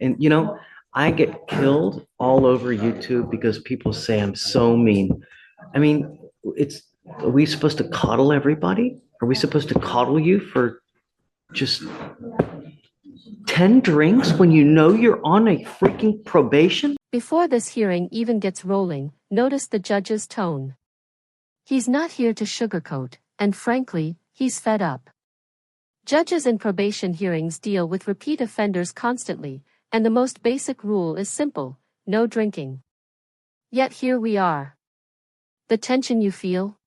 And I get killed all over YouTube because people say I'm so mean. I mean, it's are we supposed to coddle everybody? Are we supposed to coddle you for just 10 drinks when you know you're on a freaking probation? Before this hearing even gets rolling, notice the judge's tone. He's not here to sugarcoat, and frankly, he's fed up. Judges in probation hearings deal with repeat offenders constantly, and the most basic rule is simple: no drinking. Yet here we are. The tension you feel?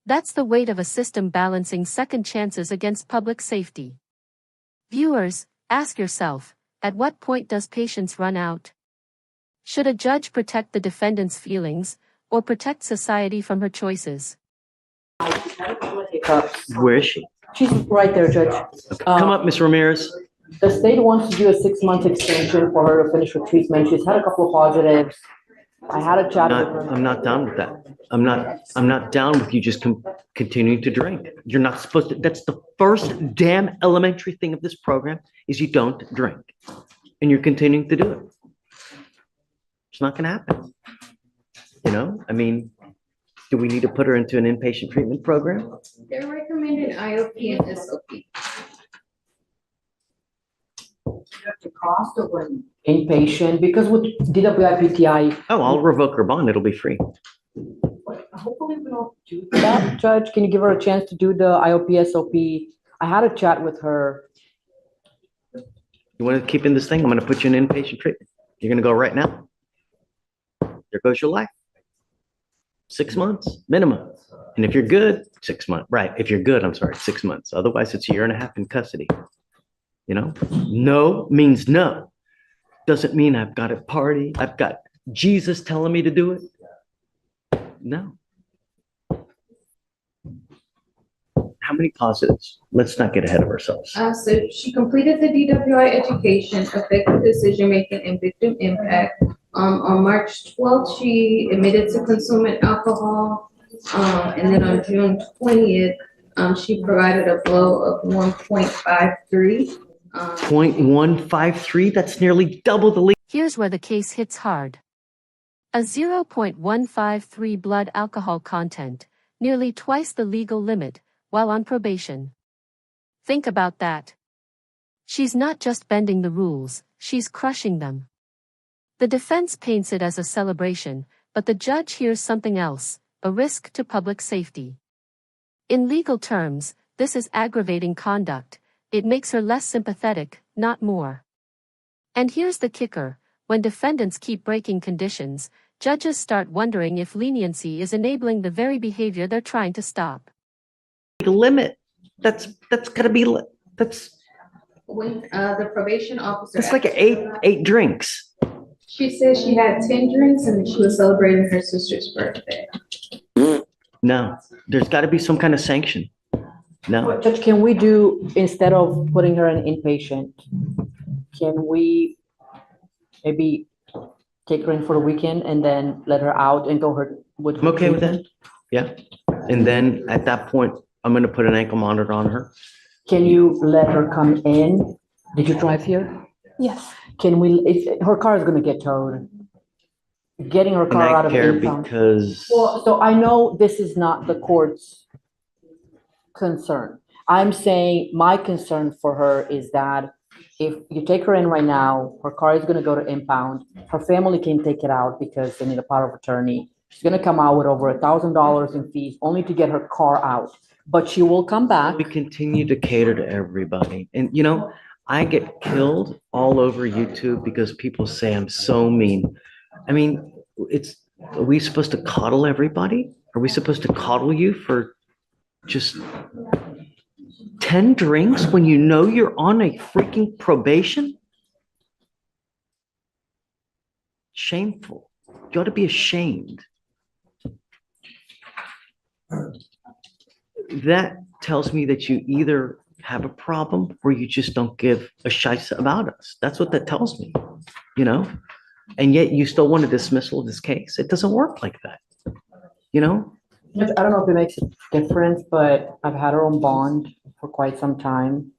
That's the weight of a system balancing second chances against public safety. Viewers, ask yourself, at what point does patience run out? Should a judge protect the defendant's feelings, or protect society from her choices? Where is she? She's right there, Judge. Come up, Ms. Ramirez. The state wants to do a 6-month extension for her to finish her treatment. She's had a couple of positives. I had a chat with her. I'm not down with that. I'm not down with you just continuing to drink. You're not supposed to. That's the first damn elementary thing of this program is you don't drink. And you're continuing to do it. It's not going to happen. I mean, do we need to put her into an inpatient treatment program? They're recommending IOP and SOP. The cost of an inpatient, because with DWI-PTI. Oh, I'll revoke her bond. It'll be free. Hopefully we don't do that, Judge. Can you give her a chance to do the IOP, SOP? I had a chat with her. You want to keep in this thing? I'm going to put you in inpatient treatment. You're going to go right now. There goes your life. 6 months minimum. And if you're good, 6 months. Right. If you're good, I'm sorry, 6 months. Otherwise, it's a year and a half in custody. No means no. Doesn't mean I've got a party. I've got Jesus telling me to do it. No. How many positives? Let's not get ahead of ourselves. So she completed the DWI education, effective decision making, and victim impact. On March 12th, she admitted to consuming alcohol. And then on June 20th, she provided a blow of 1.53. 0.153, that's nearly double the legal. Here's where the case hits hard. A 0.153 blood alcohol content, nearly twice the legal limit, while on probation. Think about that. She's not just bending the rules, she's crushing them. The defense paints it as a celebration, but the judge hears something else: a risk to public safety. In legal terms, this is aggravating conduct. It makes her less sympathetic, not more. And here's the kicker: when defendants keep breaking conditions, judges start wondering if leniency is enabling the very behavior they're trying to stop. Limit. That's gotta be, that's When the probation officer, like eight drinks. she said she had 10 drinks and she was celebrating her sister's birthday. No, there's gotta be some kind of sanction. No. Judge, can we do, instead of putting her in inpatient, can we maybe take her in for the weekend and then let her out and go her with? I'm okay with that. Yeah. And then at that point, I'm gonna put an ankle monitor on her. Can you let her come in? Did you drive here? Yes. Can we, her car is gonna get towed. Getting her And car out I of care impound. because Well, so I know this is not the court's concern. I'm saying my concern for her is that if you take her in right now, her car is gonna go to impound. Her family can take it out because they need a power of attorney. She's gonna come out with over $1,000 in fees only to get her car out. But she will come back. we continue to cater to everybody. And I get killed all over YouTube because people say I'm so mean. I mean, are we supposed to coddle everybody? Are we supposed to coddle you for just 10 drinks when you know you're on a freaking probation? Shameful. You ought to be ashamed. That tells me that you either have a problem or you just don't give a shice about us. That's what that tells me, and yet you still want a dismissal of this case. It doesn't work like that, I don't know if it makes a difference, but I've had her on bond for quite some time.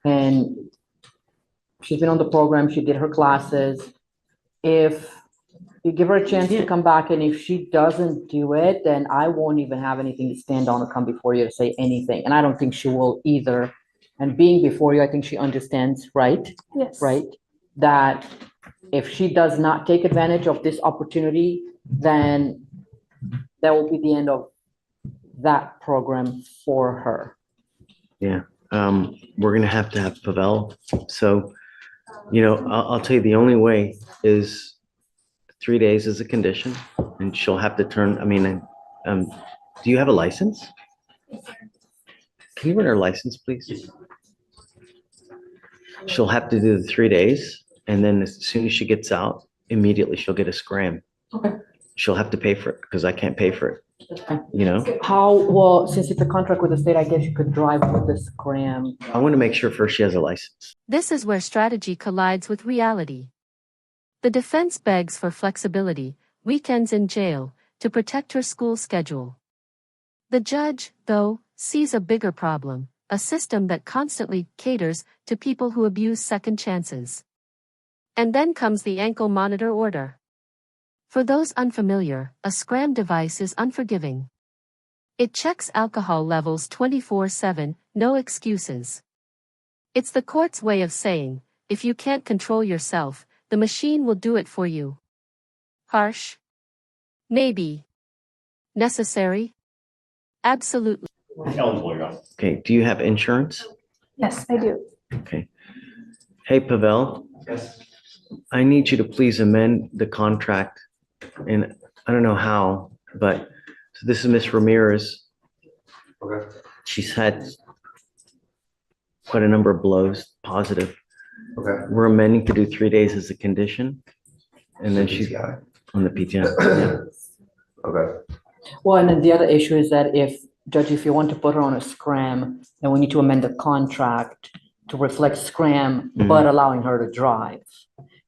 And she's been on the program, she did her classes. If you give her a chance to come back, and if she doesn't do it, then I won't even have anything to stand on or come before you to say anything. And I don't think she will either. And being before you, I think she understands, right? Yes. Right? That if she does not take advantage of this opportunity, then that will be the end of that program for her. We're gonna have to have Pavel. So, I'll tell you, the only way is 3 days as a condition, and she'll have to turn, do you have a license? Can you run her license, please? She'll have to do the 3 days, and then as soon as she gets out, immediately she'll get a scram. Okay. She'll have to pay for it because I can't pay for it, Well, since it's a contract with the state, I guess you could drive with the scram. I want to make sure first she has a license. This is where strategy collides with reality. The defense begs for flexibility, weekends in jail, to protect her school schedule. The judge, though, sees a bigger problem, a system that constantly caters to people who abuse second chances. And then comes the ankle monitor order. For those unfamiliar, a scram device is unforgiving. It checks alcohol levels 24/7, no excuses. It's the court's way of saying, if you can't control yourself, the machine will do it for you. Harsh? Maybe. Necessary? Absolutely. Okay, do you have insurance? Yes, I do. Okay. Hey, Pavel, Yes. I need you to please amend the contract. And I don't know how, but so this is Miss Ramirez. Okay. She's had quite a number of blows, positive. Okay. We're amending to do 3 days as a condition. And then she's PTI. on the PTI. Yeah. Okay. Well, and then the other issue is that if you want to put her on a scram, then we need to amend the contract to reflect scram, but allowing her to drive.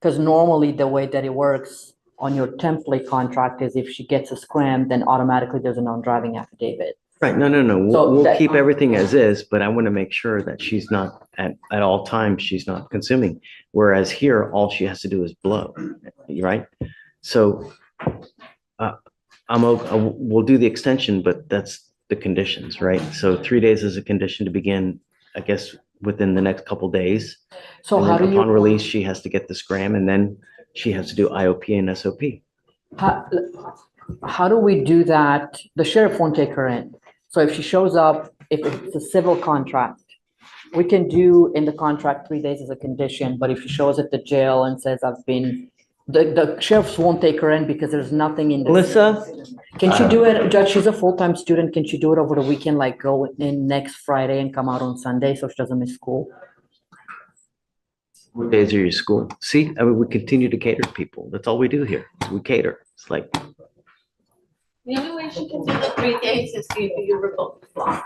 Because normally the way that it works on your template contract is if she gets a scram, then automatically there's a non-driving affidavit. Right, no. So We'll that- keep everything as is, but I want to make sure that she's not at all times, she's not consuming. Whereas here, all she has to do is blow, right? So we'll do the extension, but that's the conditions, right? So 3 days is a condition to begin, I guess, within the next couple days. So And how then do you? upon release, she has to get the scram, and then she has to do IOP and SOP. How do we do that? The sheriff won't take her in. So if she shows up, if it's a civil contract, we can do in the contract 3 days as a condition, but if she shows at the jail and says, the sheriffs won't take her in because there's nothing in. Melissa? Can she do it, Judge, she's a full-time student, can she do it over the weekend, like go in next Friday and come out on Sunday so she doesn't miss school? What days are your school? See, we continue to cater to people. That's all we do here. We cater. It's like, The only way she can do the 3 days is if you revoke the law.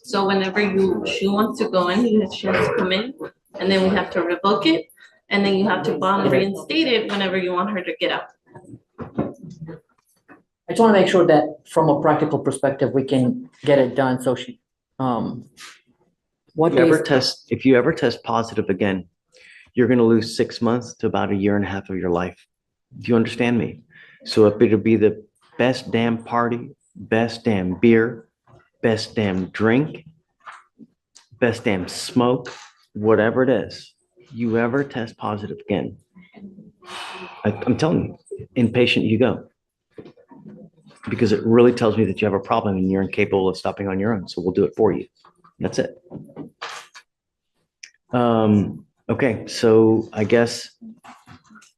So whenever she wants to go in, she has to come in, and then we have to revoke it, and then you have to bond and reinstate it whenever you want her to get out. I just want to make sure that from a practical perspective, we can get it done, so she, what days? if you ever test positive again, you're going to lose 6 months to about a year and a half of your life. Do you understand me? So if it'll be the best damn party, best damn beer, best damn drink, best damn smoke, whatever it is, you ever test positive again, I'm telling you, inpatient you go. Because it really tells me that you have a problem and you're incapable of stopping on your own. So we'll do it for you. That's it. Okay, so I guess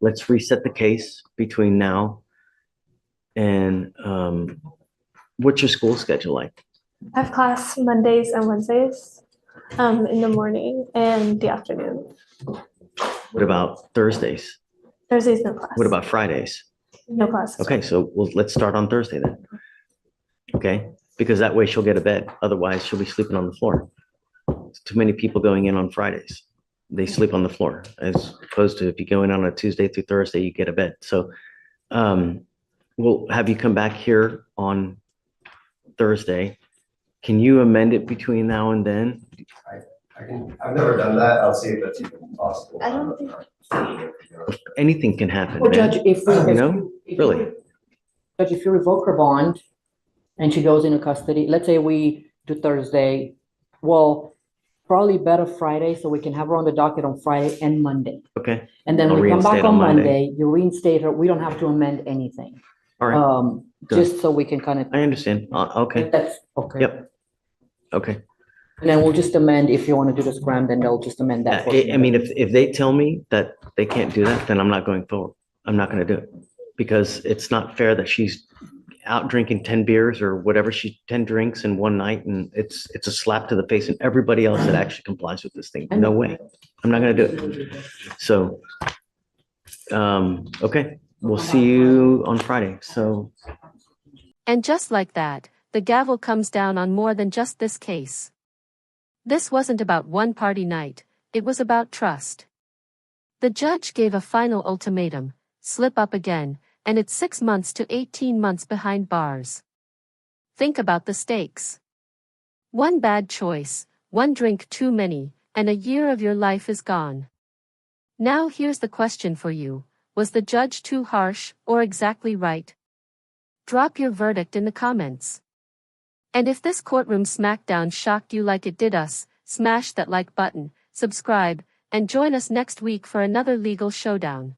let's reset the case between now and what's your school schedule like? I have class Mondays and Wednesdays, in the morning and the afternoon. What about Thursdays? Thursdays, no class. What about Fridays? No class. Okay, so let's start on Thursday then. Okay, because that way she'll get a bed. Otherwise, she'll be sleeping on the floor. Too many people going in on Fridays. They sleep on the floor, as opposed to if you go in on a Tuesday through Thursday, you get a bed. So we'll have you come back here on Thursday. Can you amend it between now and then? I've never done that. I'll see if that's even possible. I don't think- Anything can happen, Well, man. Judge, if we. You know, really. Judge, if you revoke her bond and she goes into custody, let's say we do Thursday, well, probably better Friday, so we can have her on the docket on Friday and Monday. Okay, And then I'll we come back reinstate on on Monday. Monday, you reinstate her, we don't have to amend anything. all right. Good. Just so we can kind of, I understand. Okay, that's, okay. Yep. okay. And then we'll just amend, if you want to do the scram, then they'll just amend that. portion. I mean, if they tell me that they can't do that, then I'm not going forward. I'm not going to do it. Because it's not fair that she's out drinking 10 beers or whatever, 10 drinks in one night, and it's a slap to the face and everybody else that actually complies with this thing. No way. I'm not going to do it. So, okay, we'll see you on Friday. So, And just like that, the gavel comes down on more than just this case. This wasn't about one party night, it was about trust. The judge gave a final ultimatum: slip up again, and it's 6 months to 18 months behind bars. Think about the stakes. One bad choice, one drink too many, and a year of your life is gone. Now here's the question for you: was the judge too harsh, or exactly right? Drop your verdict in the comments. And if this courtroom smackdown shocked you like it did us, smash that like button, subscribe, and join us next week for another legal showdown.